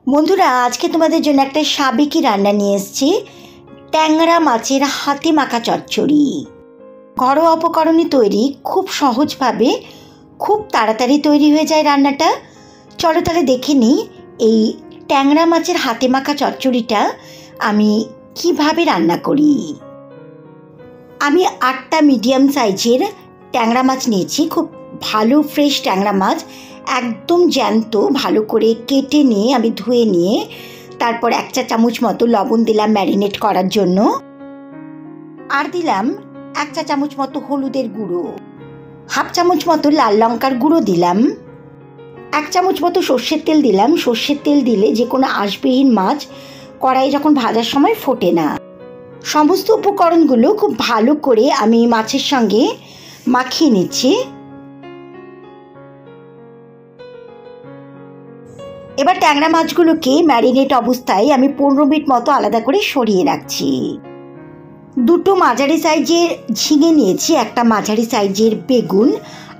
বন্ধুরা, আজকে তোমাদের জন্য একটা সাবেকি রান্না নিয়ে এসেছি। ট্যাংরা মাছের হাতে মাখা চচ্চড়ি। ঘরোয়া উপকরণে তৈরি, খুব সহজভাবে খুব তাড়াতাড়ি তৈরি হয়ে যায় রান্নাটা। চলো তাহলে দেখে নিই এই ট্যাংরা মাছের হাতে মাখা চচ্চড়িটা আমি কিভাবে রান্না করি। আমি 8টা মিডিয়াম সাইজের ট্যাংরা মাছ নিয়েছি। খুব ভালো ফ্রেশ ট্যাংরা মাছ, একদম জ্যান্ত, ভালো করে কেটে নিয়ে আমি ধুয়ে নিয়ে তারপর 1 চা চামচ মতো লবণ দিলাম ম্যারিনেট করার জন্য। আর দিলাম 1 চা চামচ মতো হলুদের গুঁড়ো, 1/2 চামচ মতো লাল লঙ্কার গুঁড়ো দিলাম, 1 চামচ মতো সর্ষের তেল দিলাম। সর্ষের তেল দিলে যে কোনো আঁশবিহীন মাছ কড়াই যখন ভাজার সময় ফোটে না। সমস্ত উপকরণগুলো খুব ভালো করে আমি মাছের সঙ্গে মাখিয়ে নিচ্ছি। এবার ট্যাংরা মাছগুলোকে ম্যারিনেট অবস্থায় আমি 15 মিনিট মতো আলাদা করে সরিয়ে রাখছি। 2টো মাঝারি সাইজের ঝিঙে নিয়েছি, 1টা মাঝারি সাইজের বেগুন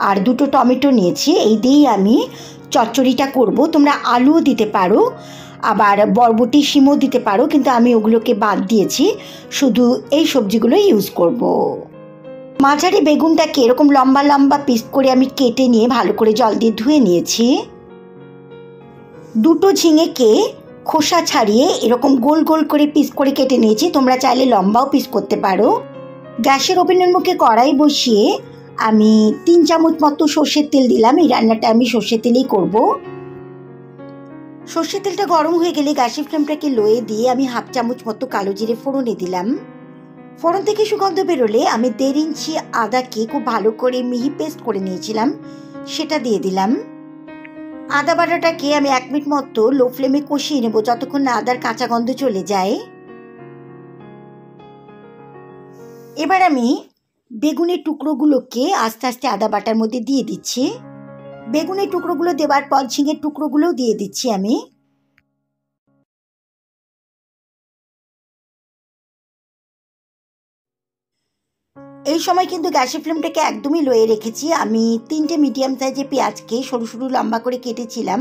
আর 2টো টমেটো নিয়েছি। এই দিয়েই আমি চচ্চড়িটা করব। তোমরা আলুও দিতে পারো, আবার বরবটি শিমও দিতে পারো, কিন্তু আমি ওগুলোকে বাদ দিয়েছি, শুধু এই সবজিগুলো ইউজ করব। মাঝারি বেগুনটাকে এরকম লম্বা লম্বা পিস করে আমি কেটে নিয়ে ভালো করে জল দিয়ে ধুয়ে নিয়েছি। 2টো ঝিঙেকে খোসা ছাড়িয়ে এরকম গোল গোল করে পিস করে কেটে নিয়েছি। তোমরা চাইলে লম্বাও পিস করতে পারো। গ্যাসের ওভেনের মুখে কড়াই বসিয়ে আমি 3 চামচ মতো সর্ষের তেল দিলাম। এই রান্নাটা আমি সর্ষের তেলেই করব। সর্ষের তেলটা গরম হয়ে গেলে গ্যাসের ফ্লেমটাকে লোয়ে দিয়ে আমি 1/2 চামচ মতো কালো জিরে ফোড়নে দিলাম। ফোড়ন থেকে সুগন্ধ বেরোলে আমি 1.5 ইঞ্চি আদাকে খুব ভালো করে মিহি পেস্ট করে নিয়েছিলাম, সেটা দিয়ে দিলাম। আদা বাটাটাকে আমি 1 মিনিট মতো লো ফ্লেমে কষিয়ে নেব, যতক্ষণ না আদার কাঁচা গন্ধ চলে যায়। এবার আমি বেগুনের টুকরোগুলোকে আস্তে আস্তে আদা বাটার মধ্যে দিয়ে দিচ্ছি। বেগুনের টুকরোগুলো দেওয়ার পর ঝিঙের টুকরোগুলোও দিয়ে দিচ্ছি আমি। এই সময় কিন্তু গ্যাসের ফ্লেমটাকে একদমই লোয়ে রেখেছি। আমি 3টে মিডিয়াম সাইজের পেঁয়াজকে সরু সরু লম্বা করে কেটেছিলাম,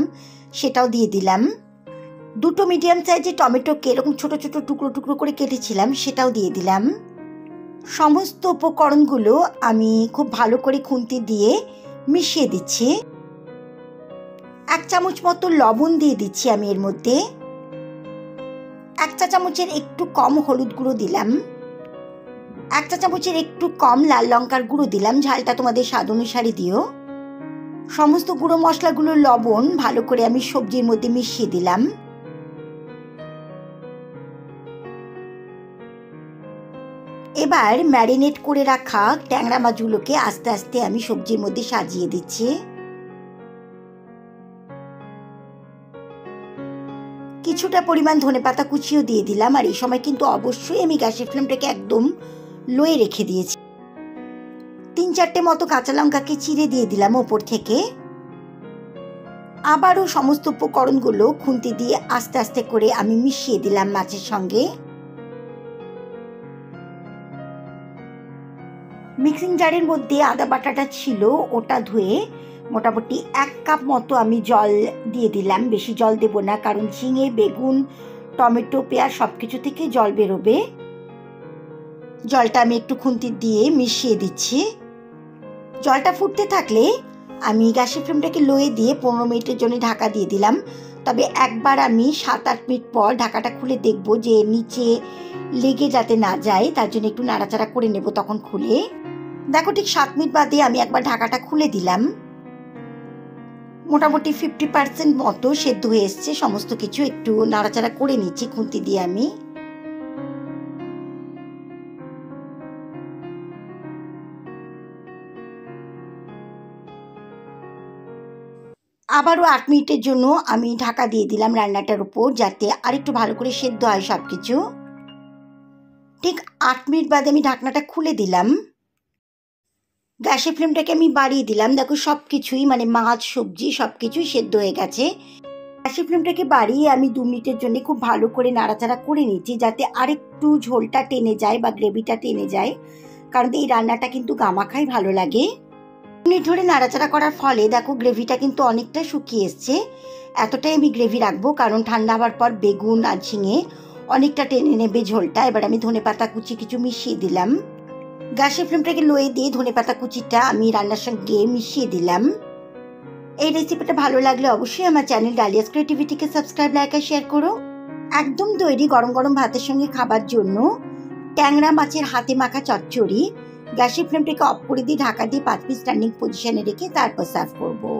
সেটাও দিয়ে দিলাম। 2টো মিডিয়াম সাইজের টমেটোকে এরকম ছোট ছোট টুকরো টুকরো করে কেটেছিলাম, সেটাও দিয়ে দিলাম। সমস্ত উপকরণগুলো আমি খুব ভালো করে খুন্তি দিয়ে মিশিয়ে দিচ্ছি। 1 চামচ মতো লবণ দিয়ে দিচ্ছি আমি এর মধ্যে। 1 চা চামচের একটু কম হলুদ গুঁড়ো দিলাম। 1 চা চামচের একটু কম লাল লঙ্কার গুঁড়ো দিলাম। ঝালটা তোমাদের স্বাদ অনুসারে দিও। সমস্ত গুঁড়ো মশলাগুলোর লবণ ভালো করে আমি সবজির মধ্যে মিশিয়ে দিলাম। এবার ম্যারিনেট করে রাখা ট্যাংরা মাছগুলোকে আস্তে আস্তে আমি সবজির মধ্যে সাজিয়ে দিচ্ছি। কিছুটা পরিমাণ ধনেপাতা কুচিও দিয়ে দিলাম। আর এই সময় কিন্তু অবশ্যই আমি গ্যাসের ফ্লেমটাকে একদম লোয়ে রেখে দিয়েছি। 3-4টে মতো কাঁচা লঙ্কাকে চিড়ে দিয়ে দিলাম ওপর থেকে। আবারও সমস্ত উপকরণগুলো খুন্তি দিয়ে আস্তে আস্তে করে আমি মিশিয়ে দিলাম মাছের সঙ্গে। মিক্সিং জারের মধ্যে আদা বাটাটা ছিল, ওটা ধুয়ে মোটামুটি 1 কাপ মতো আমি জল দিয়ে দিলাম। বেশি জল দেব না, কারণ ঝিঙে, বেগুন, টমেটো, পেঁয়াজ সব কিছু থেকে জল বেরোবে। জলটা আমি একটু খুন্তি দিয়ে মিশিয়ে দিচ্ছি। জলটা ফুটতে থাকলে আমি গ্যাসের ফ্লেমটাকে লোয়ে দিয়ে 15 মিনিটের জন্য ঢাকা দিয়ে দিলাম। তবে একবার আমি 7-8 মিনিট পর ঢাকাটা খুলে দেখব যে নিচে লেগে যাতে না যায়, তার জন্য একটু নাড়াচাড়া করে নেব। তখন খুলে দেখো, ঠিক 7 মিনিট বাদে আমি একবার ঢাকাটা খুলে দিলাম। মোটামুটি 50% মতো সেদ্ধ হয়ে এসছে সমস্ত কিছু। একটু নাড়াচাড়া করে নিচ্ছি খুন্তি দিয়ে আমি। আবারও 8 মিনিটের জন্য আমি ঢাকা দিয়ে দিলাম রান্নাটার উপর, যাতে আরেকটু ভালো করে সেদ্ধ হয় সব কিছু। ঠিক 8 মিনিট বাদে আমি ঢাকনাটা খুলে দিলাম। গ্যাসের ফ্লেমটাকে আমি বাড়িয়ে দিলাম। দেখো, সব কিছুই মানে মাছ, সবজি সব কিছুই সেদ্ধ হয়ে গেছে। গ্যাসের ফ্লেমটাকে বাড়িয়ে আমি 2 মিনিটের জন্য খুব ভালো করে নাড়াচাড়া করে নিচ্ছি, যাতে আরেকটু ঝোলটা টেনে যায় বা গ্রেভিটা টেনে যায়, কারণ এই রান্নাটা কিন্তু গামাখাই ভালো লাগে। মিনিট ধরে নাড়াচাড়া করার ফলে দেখো গ্রেভিটা কিন্তু অনেকটা শুকিয়ে এসছে। এতটাই আমি গ্রেভি রাখবো, কারণ ঠান্ডা হওয়ার পর বেগুন আর ঝিঙে অনেকটা টেনে নেবে ঝোলটা। এবার আমি ধনেপাতা কুচি কিছু মিশিয়ে দিলাম। গ্যাসের ফ্লেমটাকে লোয়ে দিয়ে ধনেপাতা কুচিটা আমি রান্নার সঙ্গে মিশিয়ে দিলাম। এই রেসিপিটা ভালো লাগলে অবশ্যই আমার চ্যানেল ডালিয়াস ক্রিয়েটিভিটিকে সাবস্ক্রাইব, লাইক আর শেয়ার করো। একদম তৈরি গরম গরম ভাতের সঙ্গে খাবার জন্য ট্যাংরা মাছের হাতে মাখা চচ্চড়ি। গ্যাসের ফ্লেমটাকে অফ করে দিয়ে ঢাকা দিয়ে 5 মিনিট স্ট্যান্ডিং পজিশনে রেখে তারপর সার্ভ করবো।